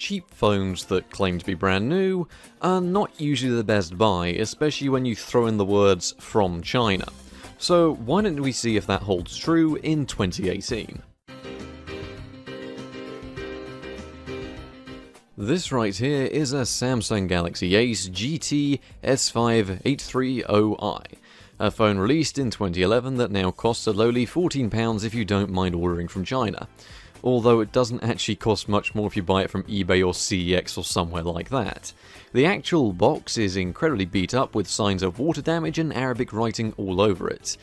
cheap phones that claim to be brand new are not usually the best buy, especially when you throw in the words "from China." So why don't we see if that holds true in 2018? This right here is a Samsung Galaxy Ace GT S5 830i, a phone released in 2011 that now costs a lowly £14 if you don't mind ordering from China. Although it doesn't actually cost much more if you buy it from eBay or CEX or somewhere like that. The actual box is incredibly beat up with signs of water damage and Arabic writing all over it,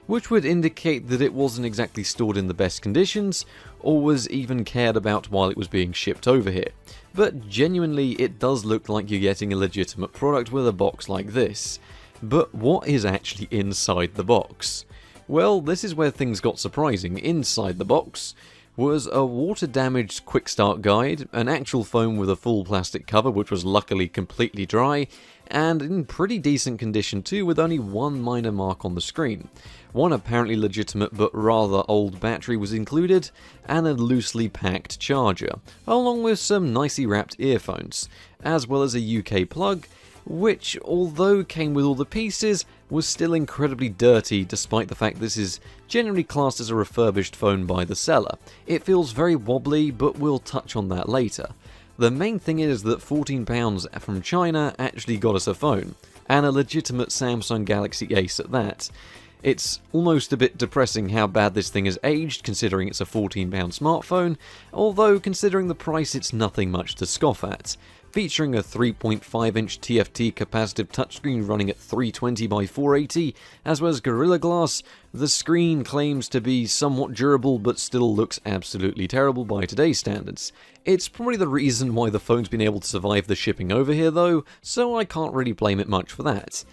which would indicate that it wasn't exactly stored in the best conditions, or was even cared about while it was being shipped over here. But genuinely, it does look like you're getting a legitimate product with a box like this. But what is actually inside the box? Well, this is where things got surprising. Inside the box was a water-damaged quick start guide, an actual phone with a full plastic cover which was luckily completely dry, and in pretty decent condition too, with only one minor mark on the screen. One apparently legitimate but rather old battery was included, and a loosely packed charger, along with some nicely wrapped earphones, as well as a UK plug, which, although came with all the pieces, was still incredibly dirty despite the fact this is generally classed as a refurbished phone by the seller. It feels very wobbly, but we'll touch on that later. The main thing is that £14 from China actually got us a phone, and a legitimate Samsung Galaxy Ace at that. It's almost a bit depressing how bad this thing has aged, considering it's a £14 smartphone, although considering the price it's nothing much to scoff at. Featuring a 3.5-inch TFT capacitive touchscreen running at 320 by 480, as well as Gorilla Glass, the screen claims to be somewhat durable but still looks absolutely terrible by today's standards. It's probably the reason why the phone's been able to survive the shipping over here though, so I can't really blame it much for that.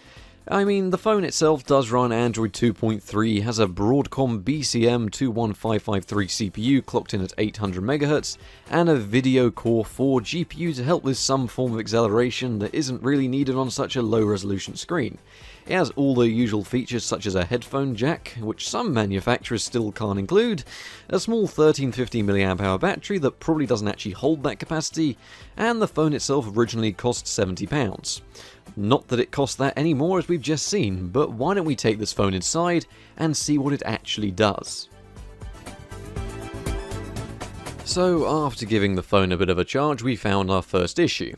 I mean, the phone itself does run Android 2.3, has a Broadcom BCM 21553 CPU clocked in at 800MHz, and a Video Core 4 GPU to help with some form of acceleration that isn't really needed on such a low-resolution screen. It has all the usual features such as a headphone jack, which some manufacturers still can't include, a small 1350mAh battery that probably doesn't actually hold that capacity, and the phone itself originally cost £70. Not that it costs that anymore as we've just seen, but why don't we take this phone inside and see what it actually does. So after giving the phone a bit of a charge, we found our first issue,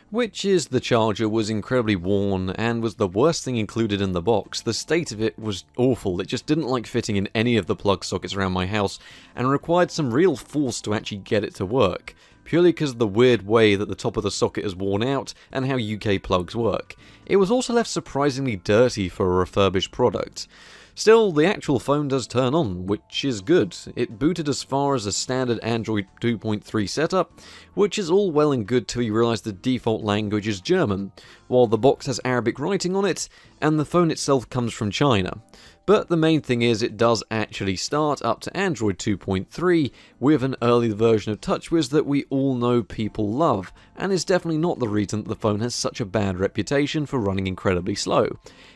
which is the charger was incredibly worn and was the worst thing included in the box. The state of it was awful, it just didn't like fitting in any of the plug sockets around my house and required some real force to actually get it to work, purely because of the weird way that the top of the socket is worn out and how UK plugs work. It was also left surprisingly dirty for a refurbished product. Still, the actual phone does turn on, which is good. It booted as far as a standard Android 2.3 setup, which is all well and good till you realise the default language is German, while the box has Arabic writing on it, and the phone itself comes from China. But the main thing is it does actually start up to Android 2.3 with an early version of TouchWiz that we all know people love, and is definitely not the reason that the phone has such a bad reputation for running incredibly slow.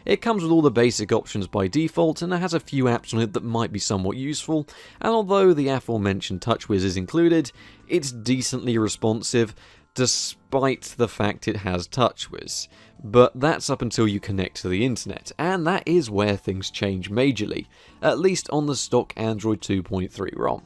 It comes with all the basic options by default, and it has a few apps on it that might be somewhat useful, and although the aforementioned TouchWiz is included, it's decently responsive, despite the fact it has TouchWiz. But that's up until you connect to the internet, and that is where things change majorly, at least on the stock Android 2.3 ROM.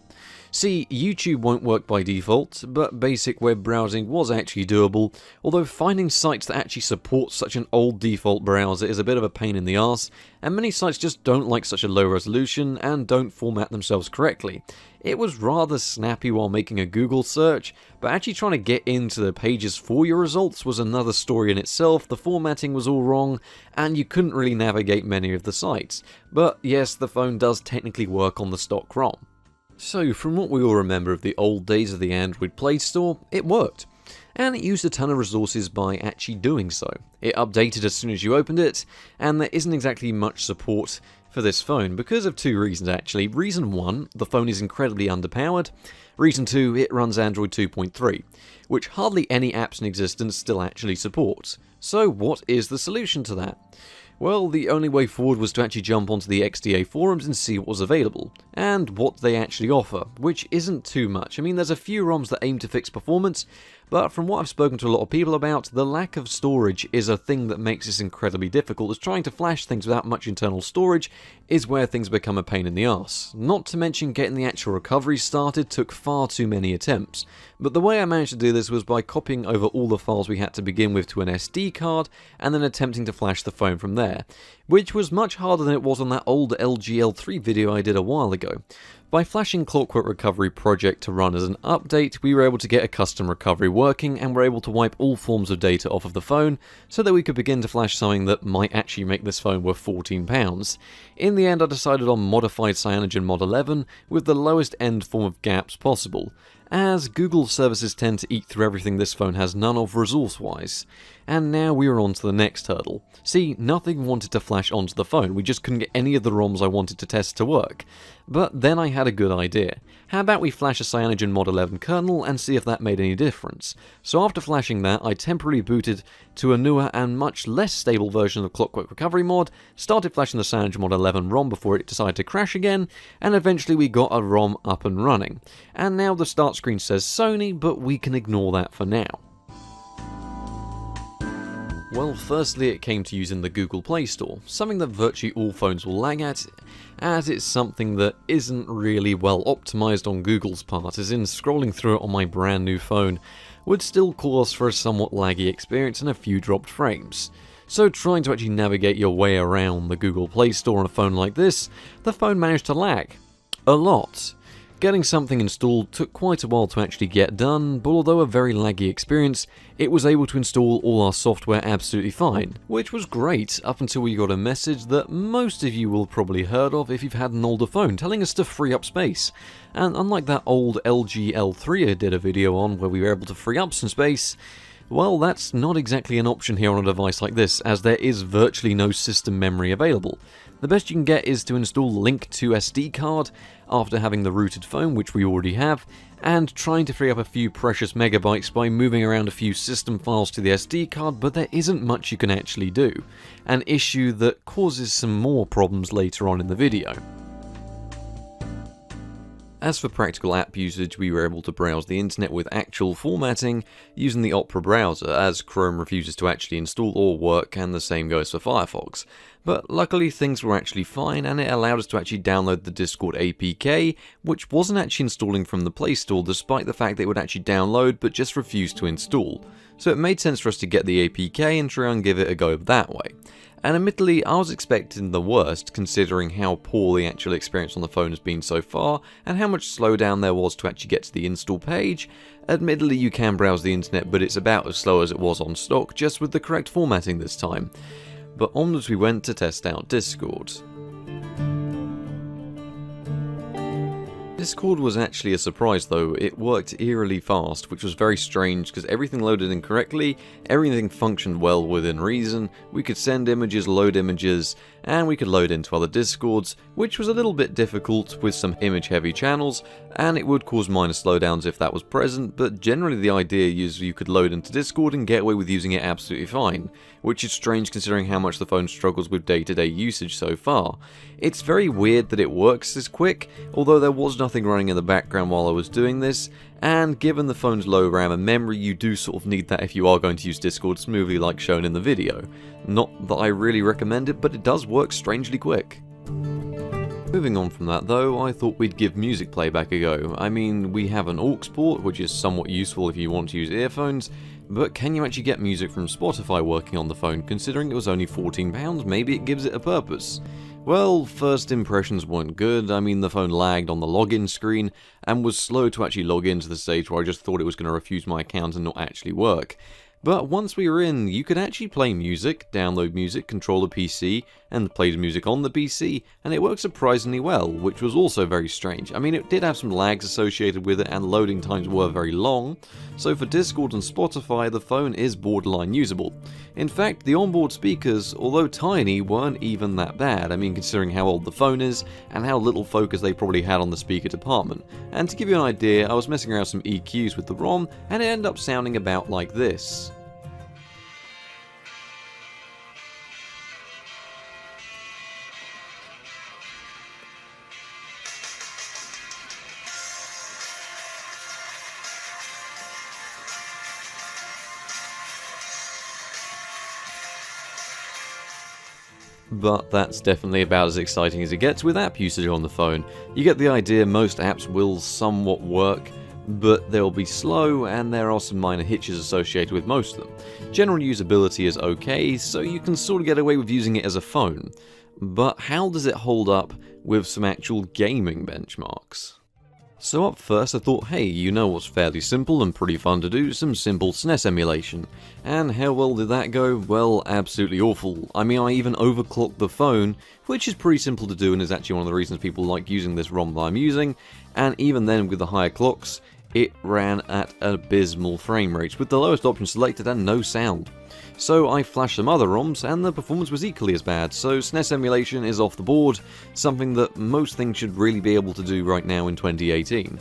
See, YouTube won't work by default, but basic web browsing was actually doable, although finding sites that actually support such an old default browser is a bit of a pain in the arse, and many sites just don't like such a low resolution and don't format themselves correctly. It was rather snappy while making a Google search, but actually trying to get into the pages for your results was another story in itself. The formatting was all wrong, and you couldn't really navigate many of the sites. But yes, the phone does technically work on the stock ROM. So, from what we all remember of the old days of the Android Play Store, it worked. And it used a ton of resources by actually doing so. It updated as soon as you opened it, and there isn't exactly much support for this phone because of two reasons actually. Reason 1, the phone is incredibly underpowered. Reason 2, it runs Android 2.3, which hardly any apps in existence still actually support. So what is the solution to that? Well, the only way forward was to actually jump onto the XDA forums and see what was available, and what they actually offer, which isn't too much. I mean, there's a few ROMs that aim to fix performance, but from what I've spoken to a lot of people about, the lack of storage is a thing that makes this incredibly difficult, as trying to flash things without much internal storage is where things become a pain in the arse. Not to mention getting the actual recovery started took far too many attempts, but the way I managed to do this was by copying over all the files we had to begin with to an SD card, and then attempting to flash the phone from there, which was much harder than it was on that old LGL3 video I did a while ago. By flashing Clockwork Recovery Project to run as an update, we were able to get a custom recovery working and were able to wipe all forms of data off of the phone so that we could begin to flash something that might actually make this phone worth £14. In the end, I decided on modified Cyanogen Mod 11 with the lowest end form of gaps possible, as Google services tend to eat through everything this phone has none of resource-wise. And now we are on to the next hurdle. See, nothing wanted to flash onto the phone, we just couldn't get any of the ROMs I wanted to test to work. But then I had a good idea. How about we flash a Cyanogen Mod 11 kernel and see if that made any difference? So after flashing that, I temporarily booted to a newer and much less stable version of Clockwork Recovery Mod, started flashing the Cyanogen Mod 11 ROM before it decided to crash again, and eventually we got a ROM up and running. And now the start screen says Sony, but we can ignore that for now. Well, firstly it came to using the Google Play Store, something that virtually all phones will lag at, as it's something that isn't really well optimized on Google's part, as in scrolling through it on my brand new phone would still cause for a somewhat laggy experience and a few dropped frames. So trying to actually navigate your way around the Google Play Store on a phone like this, the phone managed to lag. A lot. Getting something installed took quite a while to actually get done, but although a very laggy experience, it was able to install all our software absolutely fine, which was great up until we got a message that most of you will probably heard of if you've had an older phone, telling us to free up space. And unlike that old LG L3 I did a video on where we were able to free up some space, well, that's not exactly an option here on a device like this, as there is virtually no system memory available. The best you can get is to install Link to SD card after having the rooted phone, which we already have, and trying to free up a few precious megabytes by moving around a few system files to the SD card, but there isn't much you can actually do, an issue that causes some more problems later on in the video. As for practical app usage, we were able to browse the internet with actual formatting using the Opera browser, as Chrome refuses to actually install or work, and the same goes for Firefox. But luckily things were actually fine, and it allowed us to actually download the Discord APK, which wasn't actually installing from the Play Store despite the fact that it would actually download but just refused to install. So it made sense for us to get the APK and try and give it a go that way. And admittedly, I was expecting the worst, considering how poor the actual experience on the phone has been so far, and how much slowdown there was to actually get to the install page. Admittedly, you can browse the internet, but it's about as slow as it was on stock, just with the correct formatting this time. But onwards we went to test out Discord. Discord was actually a surprise though. It worked eerily fast, which was very strange because everything loaded in correctly, everything functioned well within reason, we could send images, load images, and we could load into other Discords, which was a little bit difficult with some image heavy channels, and it would cause minor slowdowns if that was present, but generally the idea is you could load into Discord and get away with using it absolutely fine, which is strange considering how much the phone struggles with day-to-day usage so far. It's very weird that it works this quick, although there was nothing running in the background while I was doing this, and given the phone's low RAM and memory, you do sort of need that if you are going to use Discord smoothly like shown in the video. Not that I really recommend it, but it does work strangely quick. Moving on from that though, I thought we'd give music playback a go. I mean, we have an aux port, which is somewhat useful if you want to use earphones, but can you actually get music from Spotify working on the phone? Considering it was only £14, maybe it gives it a purpose. Well, first impressions weren't good. I mean, the phone lagged on the login screen and was slow to actually log into the stage where I just thought it was going to refuse my account and not actually work. But once we were in, you could actually play music, download music, control the PC, and play music on the PC, and it worked surprisingly well, which was also very strange. I mean, it did have some lags associated with it, and loading times were very long, so for Discord and Spotify, the phone is borderline usable. In fact, the onboard speakers, although tiny, weren't even that bad, I mean, considering how old the phone is, and how little focus they probably had on the speaker department. And to give you an idea, I was messing around with some EQs with the ROM, and it ended up sounding about like this. but that's definitely about as exciting as it gets with app usage on the phone. You get the idea, most apps will somewhat work, but they'll be slow and there are some minor hitches associated with most of them. General usability is okay, so you can sort of get away with using it as a phone. But how does it hold up with some actual gaming benchmarks? So up first I thought, hey, you know what's fairly simple and pretty fun to do, some simple SNES emulation. And how well did that go? Well, absolutely awful. I mean, I even overclocked the phone, which is pretty simple to do and is actually one of the reasons people like using this ROM that I'm using, and even then with the higher clocks, it ran at abysmal frame rates, with the lowest option selected and no sound. So I flashed some other ROMs, and the performance was equally as bad, so SNES emulation is off the board, something that most things should really be able to do right now in 2018.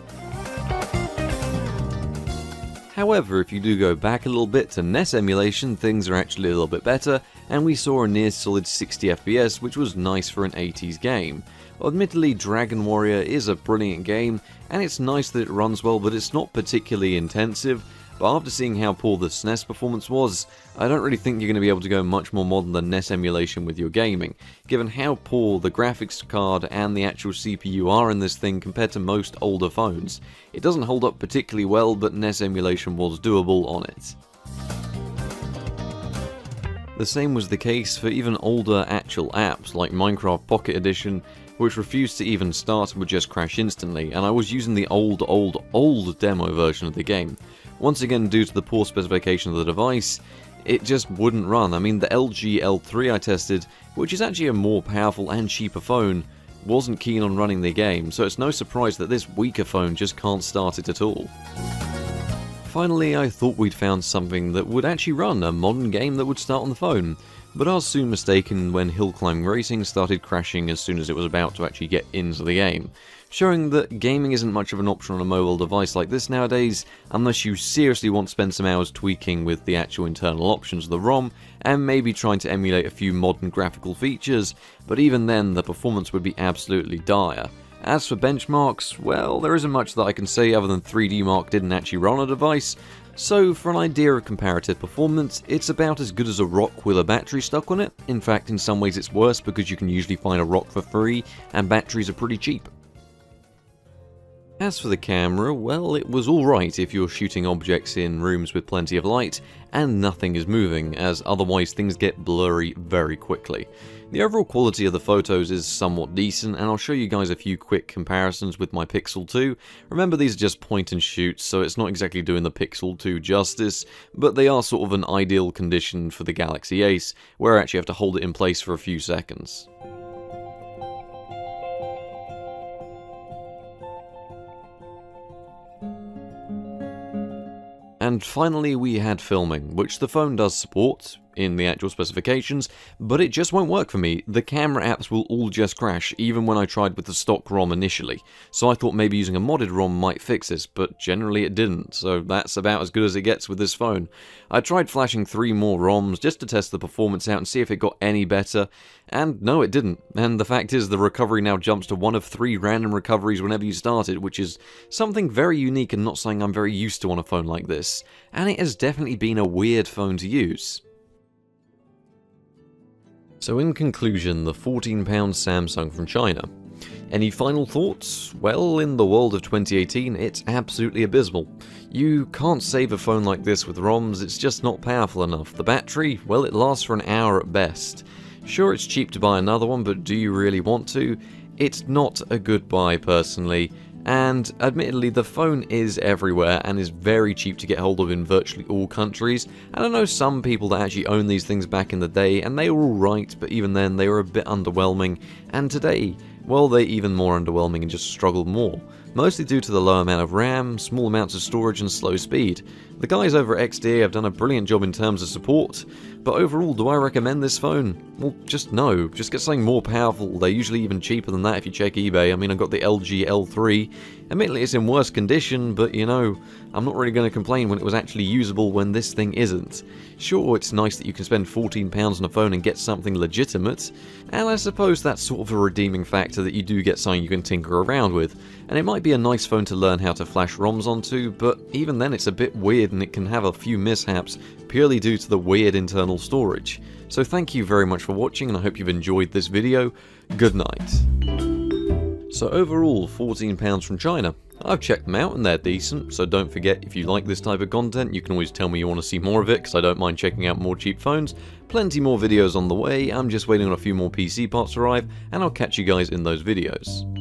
However, if you do go back a little bit to NES emulation, things are actually a little bit better, and we saw a near solid 60 FPS, which was nice for an 80s game. Admittedly, Dragon Warrior is a brilliant game, and it's nice that it runs well, but it's not particularly intensive. But after seeing how poor the SNES performance was, I don't really think you're going to be able to go much more modern than NES emulation with your gaming, given how poor the graphics card and the actual CPU are in this thing compared to most older phones. It doesn't hold up particularly well, but NES emulation was doable on it. The same was the case for even older actual apps like Minecraft Pocket Edition, which refused to even start and would just crash instantly, and I was using the old demo version of the game. Once again, due to the poor specification of the device, it just wouldn't run. I mean, the LG L3 I tested, which is actually a more powerful and cheaper phone, wasn't keen on running the game, so it's no surprise that this weaker phone just can't start it at all. Finally, I thought we'd found something that would actually run a modern game that would start on the phone, but I was soon mistaken when Hill Climb Racing started crashing as soon as it was about to actually get into the game, showing that gaming isn't much of an option on a mobile device like this nowadays, unless you seriously want to spend some hours tweaking with the actual internal options of the ROM, and maybe trying to emulate a few modern graphical features, but even then the performance would be absolutely dire. As for benchmarks, well, there isn't much that I can say other than 3D Mark didn't actually run a device, so for an idea of comparative performance, it's about as good as a rock with a battery stuck on it. In fact, in some ways it's worse because you can usually find a rock for free, and batteries are pretty cheap. As for the camera, well, it was alright if you're shooting objects in rooms with plenty of light and nothing is moving, as otherwise things get blurry very quickly. The overall quality of the photos is somewhat decent, and I'll show you guys a few quick comparisons with my Pixel 2. Remember, these are just point and shoots, so it's not exactly doing the Pixel 2 justice, but they are sort of an ideal condition for the Galaxy Ace, where I actually have to hold it in place for a few seconds. And finally we had filming, which the phone does support in the actual specifications, but it just won't work for me. The camera apps will all just crash, even when I tried with the stock ROM initially. So I thought maybe using a modded ROM might fix this, but generally it didn't, so that's about as good as it gets with this phone. I tried flashing 3 more ROMs just to test the performance out and see if it got any better, and no, it didn't. And the fact is, the recovery now jumps to 1 of 3 random recoveries whenever you start it, which is something very unique and not something I'm very used to on a phone like this. And it has definitely been a weird phone to use. So in conclusion, the £14 Samsung from China. Any final thoughts? Well, in the world of 2018, it's absolutely abysmal. You can't save a phone like this with ROMs, it's just not powerful enough. The battery, well, it lasts for an hour at best. Sure, it's cheap to buy another one, but do you really want to? It's not a good buy, personally. And admittedly, the phone is everywhere and is very cheap to get hold of in virtually all countries. And I know some people that actually own these things back in the day, and they were alright, but even then they were a bit underwhelming. And today, well, they're even more underwhelming and just struggle more. Mostly due to the low amount of RAM, small amounts of storage and slow speed. The guys over at XDA have done a brilliant job in terms of support, but overall, do I recommend this phone? Well, just no. Just get something more powerful. They're usually even cheaper than that if you check eBay. I mean, I've got the LG L3, Admittedly, it's in worse condition, but you know, I'm not really going to complain when it was actually usable when this thing isn't. Sure, it's nice that you can spend £14 on a phone and get something legitimate, and I suppose that's sort of a redeeming factor that you do get something you can tinker around with, and it might be a nice phone to learn how to flash ROMs onto, but even then it's a bit weird and it can have a few mishaps purely due to the weird internal storage. So thank you very much for watching, and I hope you've enjoyed this video. Good night. So overall, £14 from China. I've checked them out and they're decent, so don't forget, if you like this type of content, you can always tell me you want to see more of it, because I don't mind checking out more cheap phones. Plenty more videos on the way, I'm just waiting on a few more PC parts to arrive, and I'll catch you guys in those videos.